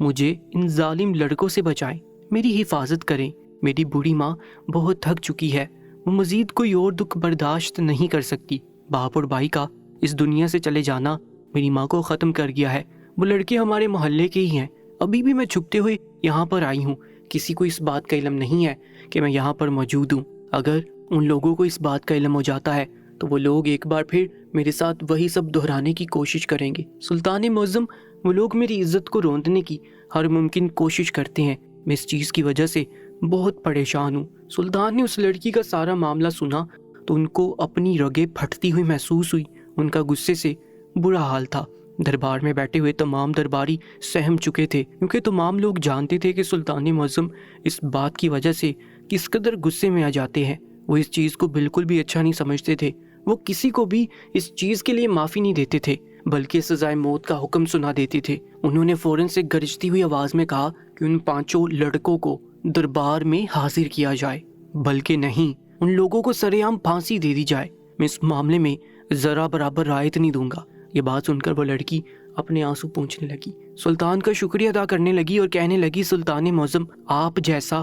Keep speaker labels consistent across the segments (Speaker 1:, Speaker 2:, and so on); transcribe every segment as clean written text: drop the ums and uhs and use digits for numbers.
Speaker 1: مجھے ان ظالم لڑکوں سے بچائیں، میری حفاظت کریں۔ میری بوڑھی ماں بہت تھک چکی ہے، وہ مزید کوئی اور دکھ برداشت نہیں کر سکتی۔ باپ اور بھائی کا اس دنیا سے چلے جانا میری ماں کو ختم کر گیا ہے۔ وہ لڑکے ہمارے محلے کے ہی ہیں، ابھی بھی میں چھپتے ہوئے یہاں پر آئی ہوں۔ کسی کو اس بات کا علم نہیں ہے کہ میں یہاں پر موجود ہوں۔ اگر ان لوگوں کو اس بات کا علم ہو جاتا ہے تو وہ لوگ ایک بار پھر میرے ساتھ وہی سب دہرانے کی کوشش کریں گے۔ سلطان معظم، وہ لوگ میری عزت کو روندنے کی ہر ممکن کوشش کرتے ہیں۔ میں اس چیز کی وجہ سے بہت پریشان ہوں۔ سلطان نے اس لڑکی کا سارا معاملہ سنا تو ان کو اپنی رگیں پھٹتی ہوئی محسوس ہوئی۔ ان کا غصے سے برا حال تھا۔ دربار میں بیٹھے ہوئے تمام درباری سہم چکے تھے، کیونکہ تمام لوگ جانتے تھے کہ سلطان معظم اس بات کی وجہ سے کس قدر غصے میں آ جاتے ہیں۔ وہ اس چیز کو بالکل بھی اچھا نہیں سمجھتے تھے۔ وہ کسی کو بھی اس چیز کے لیے معافی نہیں دیتے تھے، بلکہ سزائے موت کا حکم سنا دیتے تھے۔ انہوں نے فوراً سے گرجتی ہوئی آواز میں کہا کہ ان 5 لڑکوں کو دربار میں حاضر کیا جائے، بلکہ نہیں، ان لوگوں کو سرے عام پھانسی دے دی جائے۔ میں اس معاملے میں ذرا برابر رعایت نہیں دوں گا۔ یہ بات سن کر وہ لڑکی اپنے آنسو پونچھنے لگی، سلطان کا شکریہ ادا کرنے لگی اور کہنے لگی، سلطان معظم، آپ جیسا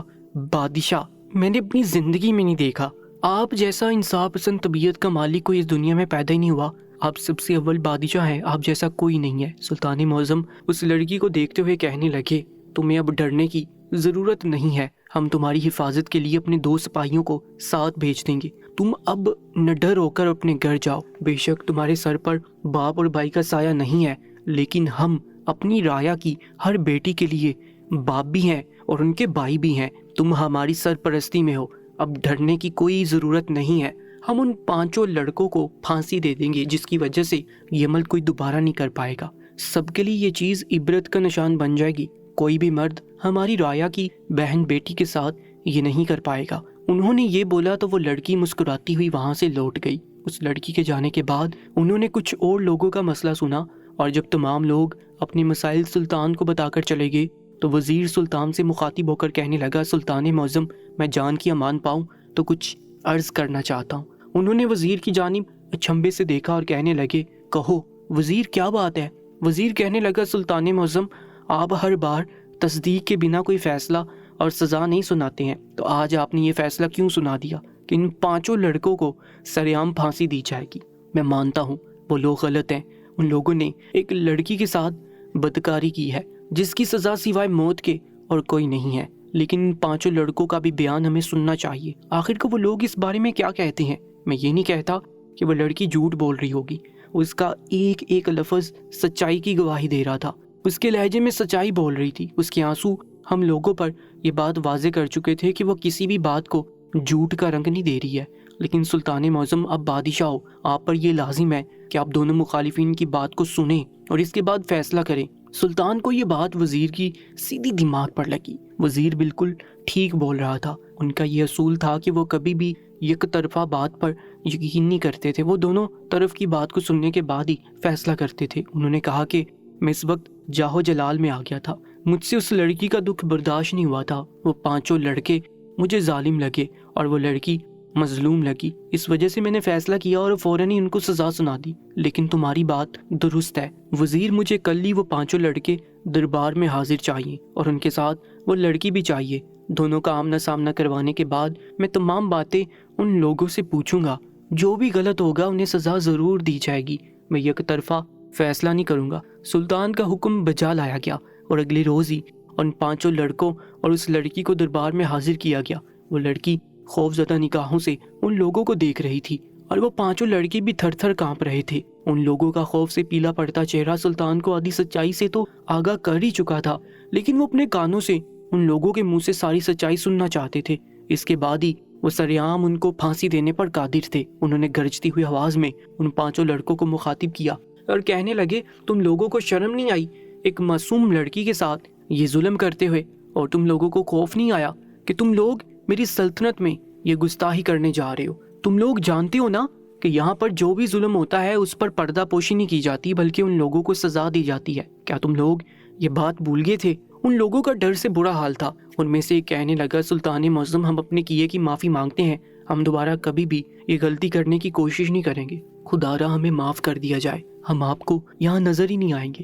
Speaker 1: بادشاہ میں نے اپنی زندگی میں نہیں دیکھا۔ آپ جیسا انصاف پسند طبیعت کا مالک کوئی اس دنیا میں پیدا ہی نہیں ہوا۔ آپ سب سے اول بادشاہ ہیں، آپ جیسا کوئی نہیں ہے۔ سلطان معظم اس لڑکی کو دیکھتے ہوئے کہنے لگے، تمہیں اب ڈرنے کی ضرورت نہیں ہے، ہم تمہاری حفاظت کے لیے اپنے 2 سپاہیوں کو ساتھ بھیج دیں گے۔ تم اب نڈر ہو کر اپنے گھر جاؤ۔ بے شک تمہارے سر پر باپ اور بھائی کا سایہ نہیں ہے، لیکن ہم اپنی رایا کی ہر بیٹی کے لیے باپ بھی ہیں اور ان کے بھائی بھی ہیں۔ تم ہماری سرپرستی میں ہو، اب ڈرنے کی کوئی ضرورت نہیں ہے۔ ہم ان 5 لڑکوں کو پھانسی دے دیں گے، جس کی وجہ سے یہ عمل کوئی دوبارہ نہیں کر پائے گا۔ سب کے لیے یہ چیز عبرت کا نشان بن جائے گی۔ کوئی بھی مرد ہماری رایا کی بہن بیٹی کے ساتھ یہ نہیں کر پائے گا۔ انہوں نے یہ بولا تو وہ لڑکی مسکراتی ہوئی وہاں سے لوٹ گئی۔ اس لڑکی کے جانے کے بعد انہوں نے کچھ اور لوگوں کا مسئلہ سنا، اور جب تمام لوگ اپنے مسائل سلطان کو بتا کر چلے گئے تو وزیر سلطان سے مخاطب ہو کر کہنے لگا، سلطان معظم، میں جان کی امان پاؤں تو کچھ عرض کرنا چاہتا ہوں۔ انہوں نے وزیر کی جانب اچنبھے سے دیکھا اور کہنے لگے، کہو وزیر، کیا بات ہے؟ وزیر کہنے لگا، سلطان معظم، آپ ہر بار تصدیق کے بنا کوئی فیصلہ اور سزا نہیں سناتے ہیں، تو آج آپ نے یہ فیصلہ کیوں سنا دیا کہ ان 5 لڑکوں کو سرعام پھانسی دی جائے گی؟ میں مانتا ہوں وہ لوگ غلط ہیں، ان لوگوں نے ایک لڑکی کے ساتھ بدکاری کی ہے جس کی سزا سوائے موت کے اور کوئی نہیں ہے، لیکن ان 5 لڑکوں کا بھی بیان ہمیں سننا چاہیے۔ آخر کو وہ لوگ اس بارے میں کیا کہتے ہیں؟ میں یہ نہیں کہتا کہ وہ لڑکی جھوٹ بول رہی ہوگی، اس کا ایک ایک لفظ سچائی کی گواہی دے رہا تھا، اس کے لہجے میں سچائی بول رہی تھی، اس کے آنسو ہم لوگوں پر یہ بات واضح کر چکے تھے کہ وہ کسی بھی بات کو جھوٹ کا رنگ نہیں دے رہی ہے۔ لیکن سلطان معظم، اب بادشاہ ہو، آپ پر یہ لازم ہے کہ آپ دونوں مخالفین کی بات کو سنیں اور اس کے بعد فیصلہ کریں۔ سلطان کو یہ بات وزیر کی سیدھی دماغ پر لگی۔ وزیر بالکل ٹھیک بول رہا تھا۔ ان کا یہ اصول تھا کہ وہ کبھی بھی یک طرفہ بات پر یقین نہیں کرتے تھے، وہ دونوں طرف کی بات کو سننے کے بعد ہی فیصلہ کرتے تھے۔ انہوں نے کہا کہ میں اس وقت جاہو جلال میں آ گیا تھا، مجھ سے اس لڑکی کا دکھ برداشت نہیں ہوا تھا۔ وہ 5 لڑکے مجھے ظالم لگے اور وہ لڑکی مظلوم لگی، اس وجہ سے میں نے فیصلہ کیا اور فوراً ہی ان کو سزا سنا دی۔ لیکن تمہاری بات درست ہے وزیر، مجھے کل ہی وہ 5 لڑکے دربار میں حاضر چاہیے اور ان کے ساتھ وہ لڑکی بھی چاہیے۔ دونوں کا آمنا سامنا کروانے کے بعد میں تمام باتیں ان لوگوں سے پوچھوں گا، جو بھی غلط ہوگا انہیں سزا ضرور دی جائے گی۔ میں یک طرفہ فیصلہ نہیں کروں گا۔ سلطان کا حکم بجا لایا گیا اور اگلے روز ہی ان 5 لڑکوں اور اس لڑکی کو دربار میں حاضر کیا گیا۔ وہ لڑکی خوف زدہ نگاہوں سے ان لوگوں کو دیکھ رہی تھی اور وہ 5 لڑکے بھی تھر تھر کانپ رہے تھے۔ ان لوگوں کا خوف سے پیلا پڑتا چہرہ سلطان کو آدھی سچائی سے تو آگاہ کر ہی چکا تھا، لیکن وہ اپنے کانوں سے ان لوگوں کے منہ سے ساری سچائی سننا چاہتے تھے۔ اس کے بعد ہی وہ سرعام ان کو پھانسی دینے پر قادر تھے۔ انہوں نے گرجتی ہوئی آواز میں ان 5 لڑکوں کو مخاطب کیا اور کہنے لگے، تم لوگوں کو شرم نہیں آئی ایک معصوم لڑکی کے ساتھ یہ ظلم کرتے ہوئے؟ اور تم لوگوں کو خوف نہیں آیا کہ تم لوگ میری سلطنت میں یہ گستاخی کرنے جا رہے ہو؟ تم لوگ جانتے ہو نا کہ یہاں پر جو بھی ظلم ہوتا ہے اس پر پردہ پوشی نہیں کی جاتی، بلکہ ان لوگوں کو سزا دی جاتی ہے۔ کیا تم لوگ یہ بات بھول گئے تھے؟ ان لوگوں کا ڈر سے برا حال تھا۔ ان میں سے ایک کہنے لگا، سلطان معظم، ہم اپنے کیے کی معافی مانگتے ہیں، ہم دوبارہ کبھی بھی یہ غلطی کرنے کی کوشش نہیں کریں گے، خدا را ہمیں معاف کر دیا جائے، ہم آپ کو یہاں نظر ہی نہیں آئیں گے۔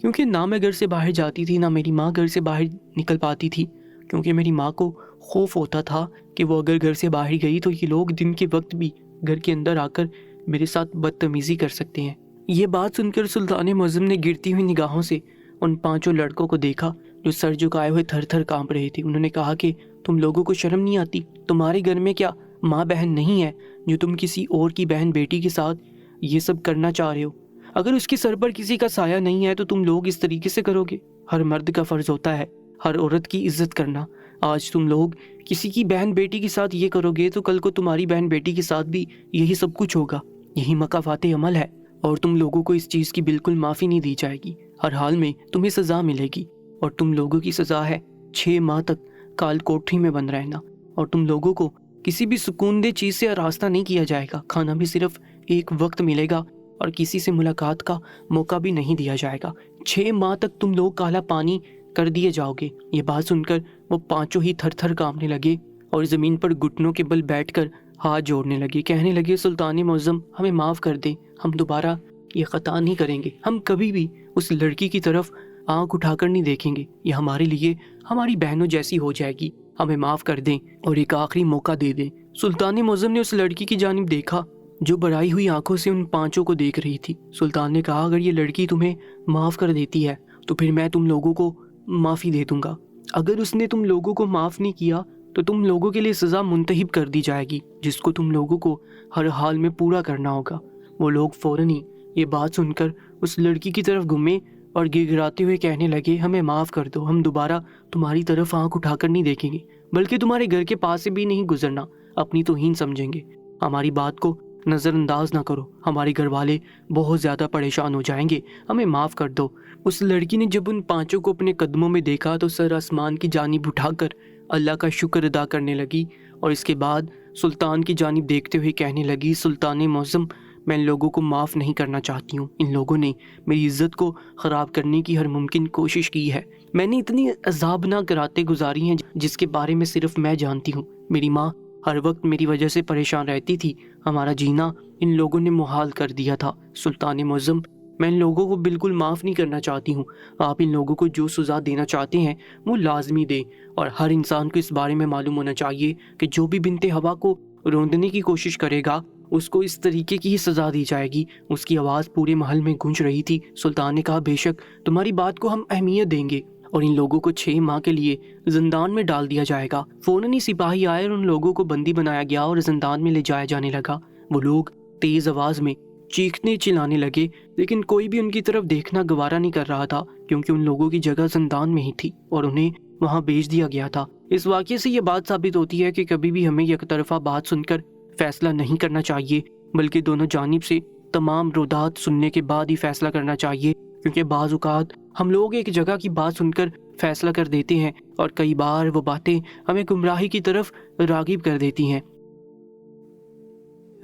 Speaker 1: کیونکہ نہ میں گھر سے باہر جاتی تھی، نہ میری ماں گھر سے باہر نکل پاتی تھی، کیونکہ میری ماں کو خوف ہوتا تھا کہ وہ اگر گھر سے باہر گئی تو یہ لوگ دن کے وقت بھی گھر کے اندر آ کر میرے ساتھ بدتمیزی کر سکتے ہیں۔ یہ بات سن کر سلطان معظم نے گرتی ہوئی نگاہوں سے ان 5 لڑکوں کو دیکھا جو سر جھکائے ہوئے تھر تھر کانپ رہے تھے۔ انہوں نے کہا کہ تم لوگوں کو شرم نہیں آتی؟ تمہارے گھر میں کیا ماں بہن نہیں ہے جو تم کسی اور کی بہن بیٹی کے ساتھ یہ سب کرنا چاہ رہے ہو؟ اگر اس کے سر پر کسی کا سایہ نہیں ہے تو تم لوگ اس طریقے سے کرو گے؟ ہر مرد کا فرض ہوتا ہے ہر عورت کی عزت کرنا۔ آج تم لوگ کسی کی بہن بیٹی کے ساتھ یہ کرو گے تو کل کو تمہاری بہن بیٹی کے ساتھ بھی یہی سب کچھ ہوگا۔ یہی مکافات عمل ہے اور تم لوگوں کو اس چیز کی بالکل معافی نہیں دی جائے گی۔ ہر حال میں تمہیں سزا ملے گی اور تم لوگوں کی سزا ہے 6 ماہ تک کال کوٹری میں بند رہنا، اور تم لوگوں کو کسی بھی سکون دہ چیز سے آراستہ نہیں کیا جائے گا۔ کھانا بھی صرف ایک وقت ملے گا اور کسی سے ملاقات کا موقع بھی نہیں دیا جائے گا۔ 6 ماہ تک تم لوگ کالا پانی کر دیے جاؤ گے۔ یہ بات سن کر وہ 5 ہی تھر تھر کانپنے لگے اور زمین پر گھٹنوں کے بل بیٹھ کر ہاتھ جوڑنے لگے، کہنے لگے سلطان معظم ہمیں معاف کر دیں، ہم دوبارہ یہ خطا نہیں کریں گے، ہم کبھی بھی اس لڑکی کی طرف آنکھ اٹھا کر نہیں دیکھیں گے، یہ ہمارے لیے ہماری بہنوں جیسی ہو جائے گی، ہمیں معاف کر دیں اور ایک آخری موقع دے دیں۔ سلطان معظم نے اس لڑکی کی جانب دیکھا جو بڑھائی ہوئی آنکھوں سے ان 5 کو دیکھ رہی تھی۔ سلطان نے کہا اگر یہ لڑکی تمہیں معاف کر دیتی ہے تو پھر میں تم لوگوں کو معافی دے دوں گا، اگر اس نے تم لوگوں کو معاف نہیں کیا تو تم لوگوں کے لیے سزا منتخب کر دی جائے گی جس کو تم لوگوں کو ہر حال میں پورا کرنا ہوگا۔ وہ لوگ فوراً ہی یہ بات سن کر اس لڑکی کی طرف گھومے اور گڑگڑاتے ہوئے کہنے لگے ہمیں معاف کر دو، ہم دوبارہ تمہاری طرف آنکھ اٹھا کر نہیں دیکھیں گے، بلکہ تمہارے گھر کے پاس سے بھی نہیں گزرنا، اپنی توہین سمجھیں گے، ہماری بات کو نظر انداز نہ کرو، ہمارے گھر والے بہت زیادہ پریشان ہو جائیں گے، ہمیں معاف کر دو۔ اس لڑکی نے جب ان 5 کو اپنے قدموں میں دیکھا تو سر آسمان کی جانب اٹھا کر اللہ کا شکر ادا کرنے لگی اور اس کے بعد سلطان کی جانب دیکھتے ہوئے کہنے لگی سلطان معظم میں ان لوگوں کو معاف نہیں کرنا چاہتی ہوں، ان لوگوں نے میری عزت کو خراب کرنے کی ہر ممکن کوشش کی ہے، میں نے اتنی عذابناک راتیں گزاری ہیں جس کے بارے میں صرف میں جانتی ہوں، میری ماں ہر وقت میری وجہ سے پریشان رہتی تھی، ہمارا جینا ان لوگوں نے محال کر دیا تھا۔ سلطان معظم میں ان لوگوں کو بالکل معاف نہیں کرنا چاہتی ہوں، آپ ان لوگوں کو جو سزا دینا چاہتے ہیں وہ لازمی دیں، اور ہر انسان کو اس بارے میں معلوم ہونا چاہیے کہ جو بھی بنت ہوا کو روندنے کی کوشش کرے گا اس کو اس طریقے کی ہی سزا دی جائے گی۔ اس کی آواز پورے محل میں گونج رہی تھی۔ سلطان نے کہا بے شک تمہاری بات کو ہم اہمیت دیں گے اور ان لوگوں کو 6 ماہ کے لیے زندان میں ڈال دیا جائے گا۔ فوراً ہی سپاہی آئے اور ان لوگوں کو بندی بنایا گیا اور زندان میں لے جایا جانے لگا۔ وہ لوگ تیز آواز میں چیخنے چلانے لگے لیکن کوئی بھی ان کی طرف دیکھنا گوارا نہیں کر رہا تھا کیونکہ ان لوگوں کی جگہ زندان میں ہی تھی اور انہیں وہاں بھیج دیا گیا تھا۔ اس واقعے سے یہ بات ثابت ہوتی ہے کہ کبھی بھی ہمیں یک طرفہ بات سن کر فیصلہ نہیں کرنا چاہیے بلکہ دونوں جانب سے تمام رودات سننے کے بعد ہی فیصلہ کرنا چاہیے، کیونکہ بعض اوقات ہم لوگ ایک جگہ کی بات سن کر فیصلہ کر دیتے ہیں اور کئی بار وہ باتیں ہمیں گمراہی کی طرف راغب کر دیتی ہیں۔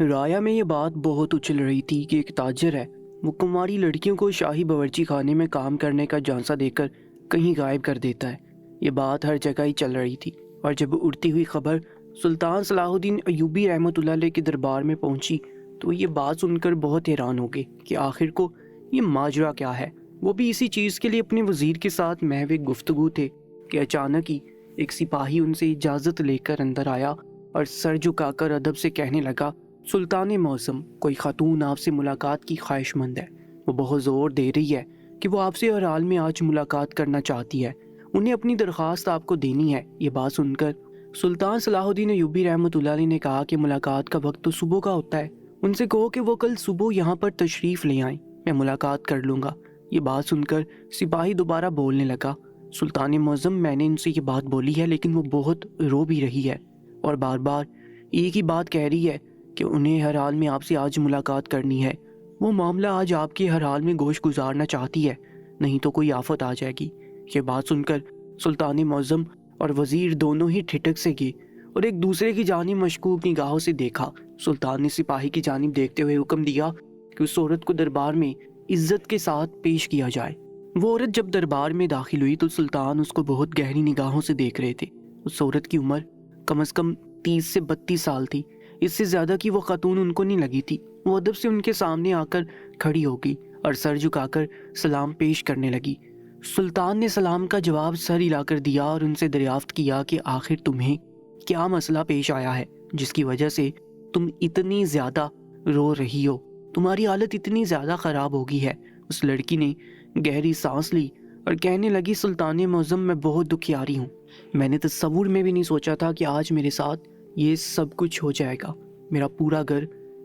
Speaker 1: رایا میں یہ بات بہت اچھل رہی تھی کہ ایک تاجر ہے، وہ کماری لڑکیوں کو شاہی باورچی خانے میں کام کرنے کا جھانسا دے کر کہیں غائب کر دیتا ہے۔ یہ بات ہر جگہ ہی چل رہی تھی اور جب اڑتی ہوئی خبر سلطان صلاح الدین ایوبی رحمۃ اللہ علیہ کے دربار میں پہنچی تو وہ یہ بات سن کر بہت حیران ہو گئے کہ آخر کو یہ ماجرا کیا ہے۔ وہ بھی اسی چیز کے لیے اپنے وزیر کے ساتھ محو گفتگو تھے کہ اچانک ہی ایک سپاہی ان سے اجازت لے کر اندر آیا اور سر جھکا کر ادب سے کہنے لگا سلطان معظم کوئی خاتون آپ سے ملاقات کی خواہش مند ہے، وہ بہت زور دے رہی ہے کہ وہ آپ سے ہر حال میں آج ملاقات کرنا چاہتی ہے، انہیں اپنی درخواست آپ کو دینی ہے۔ یہ بات سن کر سلطان صلاح الدین ایوبی رحمۃ اللہ علیہ نے کہا کہ ملاقات کا وقت تو صبح کا ہوتا ہے، ان سے کہو کہ وہ کل صبح یہاں پر تشریف لے آئیں، میں ملاقات کر لوں گا۔ یہ بات سن کر سپاہی دوبارہ بولنے لگا سلطان معظم میں نے ان سے یہ بات بولی ہے لیکن وہ بہت رو بھی رہی ہے اور بار بار ایک ہی بات کہہ رہی ہے کہ انہیں ہر حال میں آپ سے آج ملاقات کرنی ہے، وہ معاملہ آج آپ کے ہر حال میں گوش گزارنا چاہتی ہے، نہیں تو کوئی آفت آ جائے گی۔ یہ بات سن کر سلطان معظم اور وزیر دونوں ہی ٹھٹک سے گئے اور ایک دوسرے کی جانب مشکوک نگاہوں سے دیکھا۔ سلطان نے سپاہی کی جانب دیکھتے ہوئے حکم دیا کہ اس عورت کو دربار میں عزت کے ساتھ پیش کیا جائے۔ وہ عورت جب دربار میں داخل ہوئی تو سلطان اس کو بہت گہری نگاہوں سے دیکھ رہے تھے۔ اس عورت کی عمر کم از کم 30 سے 32 سال تھی، اس سے زیادہ کی وہ خاتون ان کو نہیں لگی تھی۔ وہ ادب سے ان کے سامنے آ کر کھڑی ہو گئی، اور سر جھکا کر سلام پیش کرنے لگی۔ سلطان نے سلام کا جواب سر ہلا کر دیا اور ان سے دریافت کیا کہ آخر تمہیں کیا مسئلہ پیش آیا ہے جس کی وجہ سے تم اتنی زیادہ رو رہی ہو، تمہاری حالت اتنی زیادہ خراب ہو گئی ہے۔ اس لڑکی نے گہری سانس لی اور کہنے لگی، سلطان معظم، میں بہت دکھیاری ہوں۔ میں نے تصور میں بھی نہیں سوچا تھا کہ آج میرے ساتھ یہ سب کچھ ہو جائے گا، میرا پورا گھر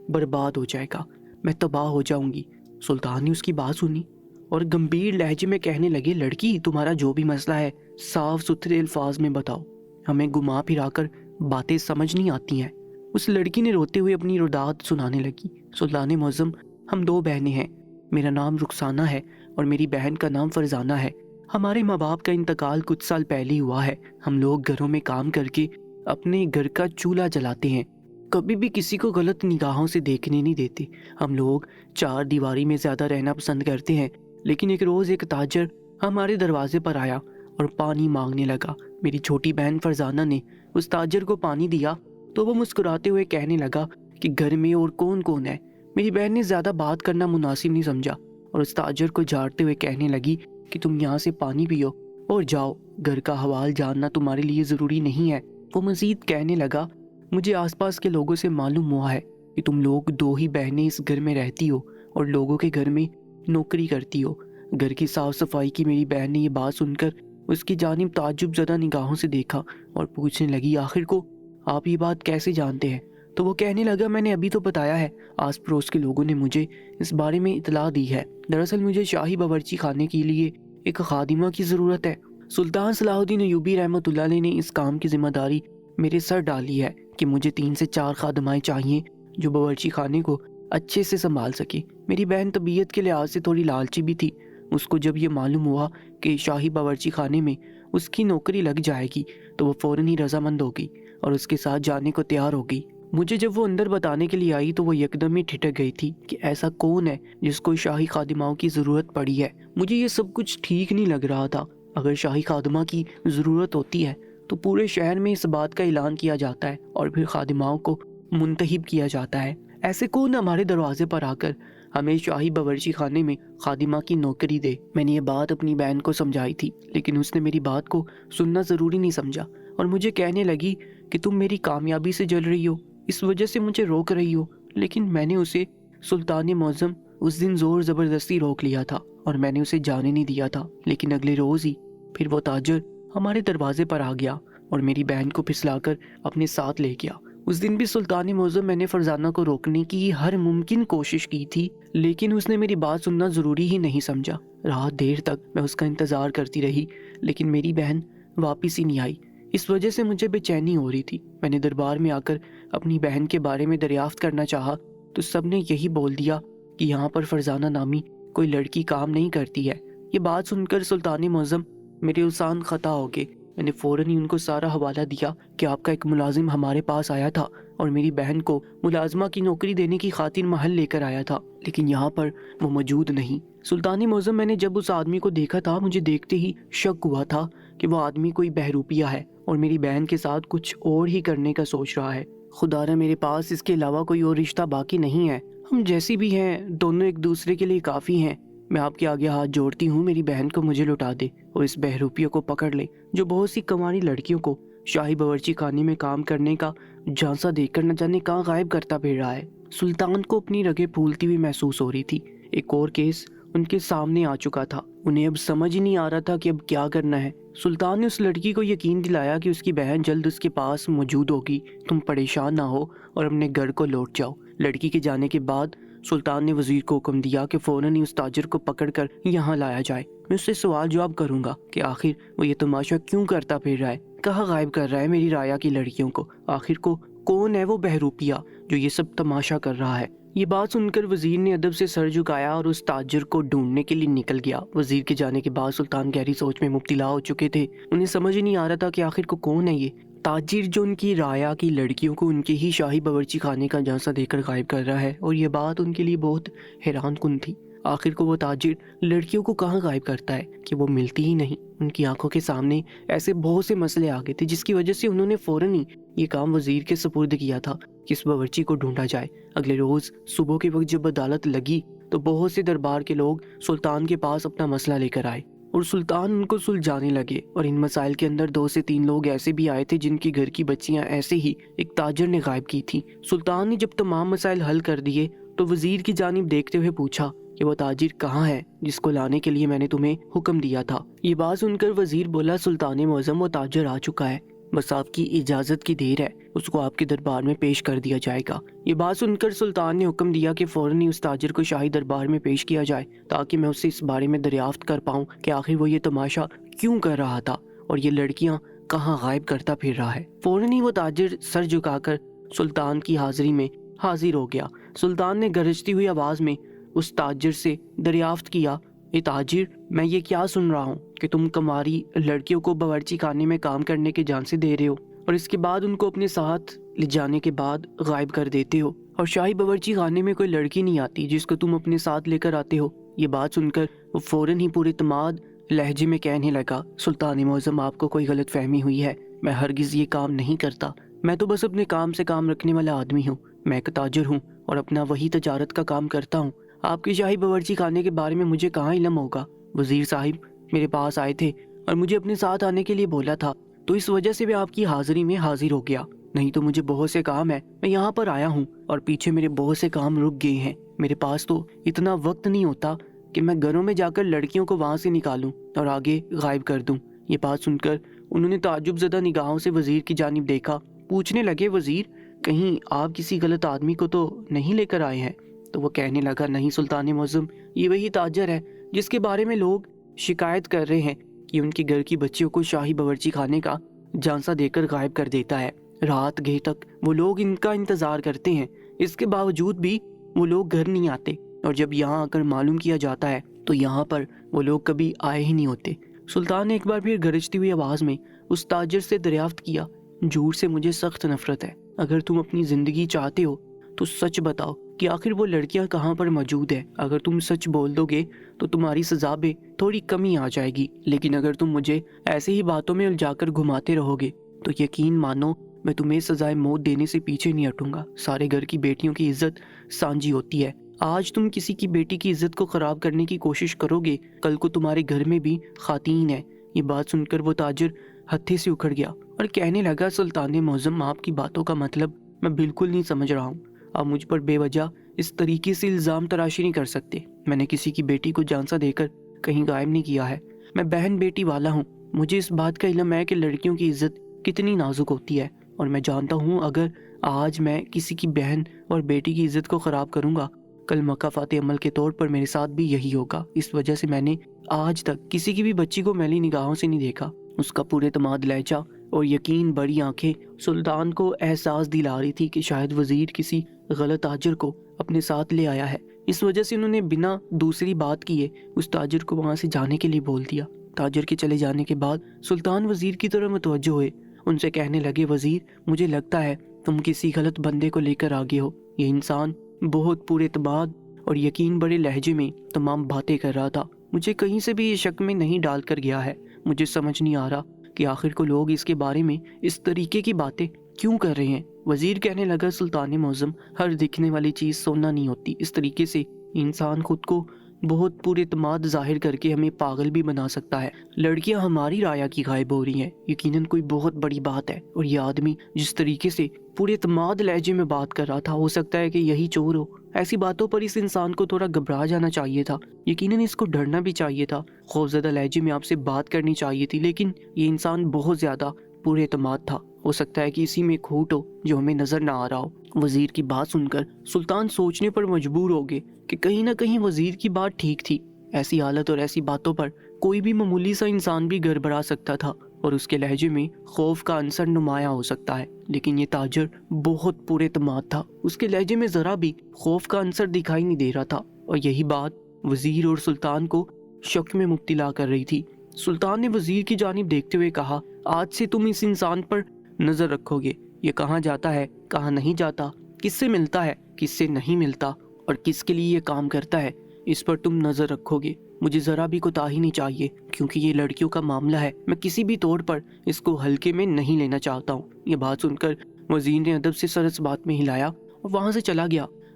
Speaker 1: برباد ہو جائے گا، میں تباہ ہو جاؤں گی۔ سلطان نے اس کی بات سنی اور گمبھیر لہجے میں کہنے لگے، لڑکی، تمہارا جو بھی مسئلہ ہے صاف ستھرے الفاظ میں بتاؤ، ہمیں گھما پھرا کر باتیں سمجھ نہیں آتی ہیں۔ اس لڑکی نے روتے ہوئے اپنی رداد سنانے لگی، سلطان معظم، ہم 2 بہنیں ہیں، میرا نام رخسانہ ہے اور میری بہن کا نام فرزانہ ہے۔ ہمارے ماں باپ کا انتقال کچھ سال پہلے ہی ہوا ہے۔ ہم لوگ گھروں میں کام کر کے اپنے گھر کا چولہا جلاتے ہیں، کبھی بھی کسی کو غلط نگاہوں سے دیکھنے نہیں دیتے۔ ہم لوگ 4 دیواری میں زیادہ رہنا پسند کرتے ہیں، لیکن ایک روز ایک تاجر ہمارے دروازے پر آیا اور پانی مانگنے لگا۔ میری چھوٹی بہن فرزانہ نے اس تاجر کو پانی دیا تو وہ مسکراتے ہوئے کہنے لگا کہ گھر میں اور کون کون ہے۔ میری بہن نے زیادہ بات کرنا مناسب نہیں سمجھا اور اس تاجر کو جھاڑتے ہوئے کہنے لگی کہ تم یہاں سے پانی پیو اور جاؤ، گھر کا حوال جاننا تمہارے لیے ضروری نہیں ہے۔ وہ مزید کہنے لگا، مجھے آس پاس کے لوگوں سے معلوم ہوا ہے کہ تم لوگ 2 ہی بہنیں اس گھر میں رہتی ہو اور لوگوں کے گھر میں نوکری کرتی ہو۔ گھر کی صاف صفائی کی میری بہن نے یہ بات سن کر اس کی جانب تعجب زدہ نگاہوں سے دیکھا اور پوچھنے لگی، آخر کو آپ یہ بات کیسے جانتے ہیں؟ تو وہ کہنے لگا، میں نے ابھی تو بتایا ہے، آس پڑوس کے لوگوں نے مجھے اس بارے میں اطلاع دی ہے۔ دراصل مجھے شاہی باورچی خانے کے لیے ایک خادمہ کی ضرورت ہے۔ سلطان صلاح الدین ایوبی رحمۃ اللہ علیہ نے اس کام کی ذمہ داری میرے سر ڈالی ہے کہ مجھے 3 سے 4 خادمائیں چاہیے جو باورچی خانے کو اچھے سے سنبھال سکے۔ میری بہن طبیعت کے لحاظ سے تھوڑی لالچی بھی تھی۔ اس کو جب یہ معلوم ہوا کہ شاہی باورچی خانے میں اس کی نوکری لگ جائے گی تو وہ فوراً ہی رضامند ہو گئی اور اس کے ساتھ جانے کو تیار ہو گئی۔ مجھے جب وہ اندر بتانے کے لیے آئی تو وہ یکدم ہی ٹھٹک گئی تھی کہ ایسا کون ہے جس کو شاہی خادماؤں کی ضرورت پڑی ہے۔ مجھے یہ سب کچھ ٹھیک نہیں لگ رہا تھا۔ اگر شاہی خادمہ کی ضرورت ہوتی ہے تو پورے شہر میں اس بات کا اعلان کیا جاتا ہے اور پھر خادماؤں کو منتخب کیا جاتا ہے۔ ایسے کون ہمارے دروازے پر آ کر ہمیں شاہی باورچی خانے میں خادمہ کی نوکری دے؟ میں نے یہ بات اپنی بہن کو سمجھائی تھی، لیکن اس نے میری بات کو سننا ضروری نہیں سمجھا اور مجھے کہنے لگی کہ تم میری کامیابی سے جل رہی ہو، اس وجہ سے مجھے روک رہی ہو۔ لیکن میں نے اسے، سلطان معظم، اس دن زور زبردستی روک لیا تھا اور میں نے اسے جانے نہیں دیا تھا، لیکن اگلے روز ہی پھر وہ تاجر ہمارے دروازے پر آ گیا اور میری بہن کو پھسلا کر اپنے ساتھ لے گیا۔ اس دن بھی سلطان معظم، میں نے فرزانہ کو روکنے کی ہر ممکن کوشش کی تھی، لیکن اس نے میری بات سننا ضروری ہی نہیں سمجھا۔ رات دیر تک میں اس کا انتظار کرتی رہی، لیکن میری بہن واپس ہی نہیں آئی۔ اس وجہ سے مجھے بے چینی ہو رہی تھی۔ میں نے دربار میں آ کر اپنی بہن کے بارے میں دریافت کرنا چاہا تو سب نے یہی بول دیا کہ یہاں پر فرزانہ نامی کوئی لڑکی کام نہیں کرتی ہے۔ یہ بات سن کر سلطان معظم میرے السان خطا ہو گئے۔ میں نے فوراً ہی ان کو سارا حوالہ دیا کہ آپ کا ایک ملازم ہمارے پاس آیا تھا اور میری بہن کو ملازمہ کی نوکری دینے کی خاطر محل لے کر آیا تھا، لیکن یہاں پر وہ موجود نہیں۔ سلطان معظم، میں نے جب اس آدمی کو دیکھا تھا مجھے دیکھتے ہی شک ہوا تھا کہ وہ آدمی کوئی بہروپیہ ہے اور میری بہن کے ساتھ کچھ اور ہی کرنے کا سوچ رہا ہے۔ خدا نہ میرے پاس اس کے علاوہ کوئی اور رشتہ باقی نہیں ہے۔ ہم جیسی بھی ہیں دونوں ایک دوسرے کے لیے کافی ہیں۔ میں آپ کے آگے ہاتھ جوڑتی ہوں، میری بہن کو مجھے لوٹا دے اور اس بہروپیہ کو پکڑ لے جو بہت سی کنواری لڑکیوں کو شاہی باورچی خانے میں کام کرنے کا جھانسا دے کر نہ جانے کہاں غائب کرتا پھر رہا ہے۔ سلطان کو اپنی رگیں پھولتی ہوئی محسوس ہو رہی تھی۔ ایک اور کیس ان کے سامنے آ چکا تھا، انہیں اب سمجھ ہی نہیں آ رہا تھا کہ اب کیا کرنا ہے۔ سلطان نے اس لڑکی کو یقین دلایا کہ اس کی بہن جلد اس کے پاس موجود ہوگی، تم پریشان نہ ہو اور اپنے گھر کو لوٹ جاؤ۔ لڑکی کے جانے کے بعد سلطان نے وزیر کو حکم دیا کہ فوراً ہی اس تاجر کو پکڑ کر یہاں لایا جائے۔ میں اس سے سوال جواب کروں گا کہ آخر وہ یہ تماشا کیوں کرتا پھر رہا ہے، کہاں غائب کر رہا ہے میری رایا کی لڑکیوں کو، آخر کو کون ہے وہ بہروپیہ جو یہ سب تماشا کر رہا ہے۔ یہ بات سن کر وزیر نے ادب سے سر جھکایا اور اس تاجر کو ڈھونڈنے کے لیے نکل گیا۔ وزیر کے جانے کے بعد سلطان گہری سوچ میں مبتلا ہو چکے تھے۔ انہیں سمجھ ہی نہیں آ رہا تھا کہ آخر کو کون ہے یہ تاجر جو ان کی رایا کی لڑکیوں کو ان کے ہی شاہی باورچی خانے کا جھانسا دے کر غائب کر رہا ہے، اور یہ بات ان کے لیے بہت حیران کن تھی۔ آخر کو وہ تاجر لڑکیوں کو کہاں غائب کرتا ہے کہ وہ ملتی ہی نہیں۔ ان کی آنکھوں کے سامنے ایسے بہت سے مسئلے آ گئے تھے جس کی وجہ سے انہوں نے فوراً ہی یہ کام وزیر کے سپرد کیا تھا کہ اس باورچی کو ڈھونڈا جائے۔ اگلے روز صبح کے وقت جب عدالت لگی تو بہت سے دربار کے لوگ سلطان کے پاس اپنا مسئلہ لے کر آئے اور سلطان ان کو سلجھانے لگے۔ اور ان مسائل کے اندر 2 سے 3 لوگ ایسے بھی آئے تھے جن کی گھر کی بچیاں ایسے ہی ایک تاجر نے غائب کی تھی۔ سلطان نے جب تمام مسائل حل کر دیے تو وزیر کی جانب دیکھتے ہوئے پوچھا کہ وہ تاجر کہاں ہے جس کو لانے کے لیے میں نے تمہیں حکم دیا تھا۔ یہ بات سن کر وزیر بولا، سلطان معظم وہ تاجر آ چکا ہے، بس آپ کی اجازت کی دیر ہے، اس کو آپ کے دربار میں پیش کر دیا جائے گا۔ یہ بات سن کر سلطان نے حکم دیا کہ فوراً ہی اس تاجر کو شاہی دربار میں پیش کیا جائے تاکہ میں اس سے اس بارے میں دریافت کر پاؤں کہ آخر وہ یہ تماشا کیوں کر رہا تھا اور یہ لڑکیاں کہاں غائب کرتا پھر رہا ہے۔ فوراً ہی وہ تاجر سر جھکا کر سلطان کی حاضری میں حاضر ہو گیا۔ سلطان نے گرجتی ہوئی آواز میں اس تاجر سے دریافت کیا، اے تاجر، میں یہ کیا سن رہا ہوں کہ تم کماری لڑکیوں کو باورچی خانے میں کام کرنے کے جان سے دے رہے ہو اور اس کے بعد ان کو اپنے ساتھ لے جانے کے بعد غائب کر دیتے ہو، اور شاہی باورچی خانے میں کوئی لڑکی نہیں آتی جس کو تم اپنے ساتھ لے کر آتے ہو۔ یہ بات سن کر وہ فوراً ہی پورے اعتماد لہجے میں کہنے لگا، سلطان معظم، آپ کو کوئی غلط فہمی ہوئی ہے، میں ہرگز یہ کام نہیں کرتا، میں تو بس اپنے کام سے کام رکھنے والا آدمی ہوں، میں ایک تاجر ہوں اور اپنا وہی تجارت کا کام کرتا ہوں، آپ کے شاہی باورچی خانے کے بارے میں مجھے کہاں علم ہوگا؟ وزیر صاحب میرے پاس آئے تھے اور مجھے اپنے ساتھ آنے کے لیے بولا تھا، تو اس وجہ سے میں آپ کی حاضری میں حاضر ہو گیا، نہیں تو مجھے بہت سے کام ہے، میں یہاں پر آیا ہوں اور پیچھے میرے بہت سے کام رک گئے ہیں، میرے پاس تو اتنا وقت نہیں ہوتا کہ میں گھروں میں جا کر لڑکیوں کو وہاں سے نکالوں اور آگے غائب کر دوں۔ یہ بات سن کر انہوں نے تعجب زدہ نگاہوں سے وزیر کی جانب دیکھا، پوچھنے لگے، وزیر کہیں آپ کسی غلط آدمی کو تو نہیں لے کر آئے ہیں؟ تو وہ کہنے لگا، نہیں سلطان معظم، یہ وہی تاجر ہے جس کے بارے میں لوگ شکایت کر رہے ہیں کہ ان کے گھر کی بچیوں کو شاہی باورچی خانے کا جھانسا دے کر غائب کر دیتا ہے، رات گئے تک وہ لوگ ان کا انتظار کرتے ہیں، اس کے باوجود بھی وہ لوگ گھر نہیں آتے، اور جب یہاں آ کر معلوم کیا جاتا ہے تو یہاں پر وہ لوگ کبھی آئے ہی نہیں ہوتے۔ سلطان نے ایک بار پھر گرجتی ہوئی آواز میں اس تاجر سے دریافت کیا، جھوٹ سے مجھے سخت نفرت ہے، اگر تم اپنی زندگی چاہتے ہو تو سچ بتاؤ کہ آخر وہ لڑکیاں کہاں پر موجود ہیں، اگر تم سچ بول دو گے تو تمہاری سزا میں تھوڑی کمی آ جائے گی، لیکن اگر تم مجھے ایسے ہی باتوں میں الجھا کر گھماتے رہو گے تو یقین مانو میں تمہیں سزائے موت دینے سے پیچھے نہیں ہٹوں گا۔ سارے گھر کی بیٹیوں کی عزت سانجی ہوتی ہے، آج تم کسی کی بیٹی کی عزت کو خراب کرنے کی کوشش کرو گے، کل کو تمہارے گھر میں بھی خواتین ہیں۔ یہ بات سن کر وہ تاجر ہتھے سے اکھڑ گیا اور کہنے لگا، سلطان معظم، آپ کی باتوں کا مطلب میں بالکل نہیں سمجھ رہا ہوں، آپ مجھ پر بے وجہ اس طریقے سے الزام تراشی نہیں کر سکتے، میں نے کسی کی بیٹی کو جھانسا دے کر کہیں غائب نہیں کیا ہے، میں بہن بیٹی والا ہوں، مجھے اس بات کا علم ہے کہ لڑکیوں کی عزت کتنی نازک ہوتی ہے، اور میں جانتا ہوں اگر آج میں کسی کی بہن اور بیٹی کی عزت کو خراب کروں گا، کل مکافات عمل کے طور پر میرے ساتھ بھی یہی ہوگا، اس وجہ سے میں نے آج تک کسی کی بھی بچی کو میلی نگاہوں سے نہیں دیکھا۔ اس کا پورے اعتماد لہجہ اور یقین بڑی آنکھیں سلطان کو احساس دلا رہی تھی کہ شاید وزیر کسی غلط تاجر کو اپنے ساتھ لے آیا ہے، اس وجہ سے انہوں نے بنا دوسری بات کیے اس تاجر کو وہاں سے جانے کے لیے بول دیا۔ تاجر کے چلے جانے کے بعد سلطان وزیر کی طرف متوجہ ہوئے، ان سے کہنے لگے، وزیر مجھے لگتا ہے تم کسی غلط بندے کو لے کر آگے ہو، یہ انسان بہت پورے اعتماد اور یقین بڑے لہجے میں تمام باتیں کر رہا تھا، مجھے کہیں سے بھی یہ شک میں نہیں ڈال کر گیا ہے، مجھے سمجھ نہیں آ رہا کہ آخر کو لوگ اس کے بارے میں اس طریقے کی باتیں کیوں کر رہے ہیں۔ وزیر کہنے لگا، سلطان معظم، ہر دکھنے والی چیز سونا نہیں ہوتی، اس طریقے سے انسان خود کو بہت پورے اعتماد ظاہر کر کے ہمیں پاگل بھی بنا سکتا ہے، لڑکیاں ہماری رایا کی غائب ہو رہی ہیں، یقیناً کوئی بہت بڑی بات ہے، اور یہ آدمی جس طریقے سے پورے اعتماد لہجے میں بات کر رہا تھا، ہو سکتا ہے کہ یہی چور ہو۔ ایسی باتوں پر اس انسان کو تھوڑا گھبرا جانا چاہیے تھا، یقیناً اس کو ڈرنا بھی چاہیے تھا، خوفزدہ لہجے میں آپ سے بات کرنی چاہیے تھی، لیکن یہ انسان بہت زیادہ پورے اعتماد تھا، ہو سکتا ہے کہ اسی میں کھوٹ ہو جو ہمیں نظر نہ آ رہا ہو۔ وزیر کی بات سن کر سلطان سوچنے پر مجبور ہو گئے کہ کہیں نہ کہیں وزیر کی بات ٹھیک تھی، ایسی حالت اور ایسی باتوں پر کوئی بھی معمولی سا انسان بھی گڑبڑا سکتا تھا اور اس کے لہجے میں خوف کا عنصر نمایاں ہو سکتا ہے، لیکن یہ تاجر بہت پورے اعتماد تھا، اس کے لہجے میں ذرا بھی خوف کا عنصر دکھائی نہیں دے رہا تھا، اور یہی بات وزیر اور سلطان کو شک میں مبتلا کر رہی تھی۔ سلطان نے وزیر کی جانب دیکھتے ہوئے کہا، آج سے تم اس انسان پر نظر رکھو گے، یہ کہاں جاتا ہے، کہاں نہیں جاتا، کس سے ملتا ہے، کس سے نہیں ملتا، اور کس کے لیے یہ کام کرتا ہے، اس پر تم نظر رکھو گے، مجھے ذرا بھی کوتاہی نہیں چاہیے، کیونکہ یہ لڑکیوں کا معاملہ ہے، میں کسی بھی طور پر اس کو ہلکے میں نہیں لینا چاہتا ہوں۔ یہ بات سن کر وزیر نے ادب سے سر اس بات میں ہلایا اور وہاں سے چلا گیا۔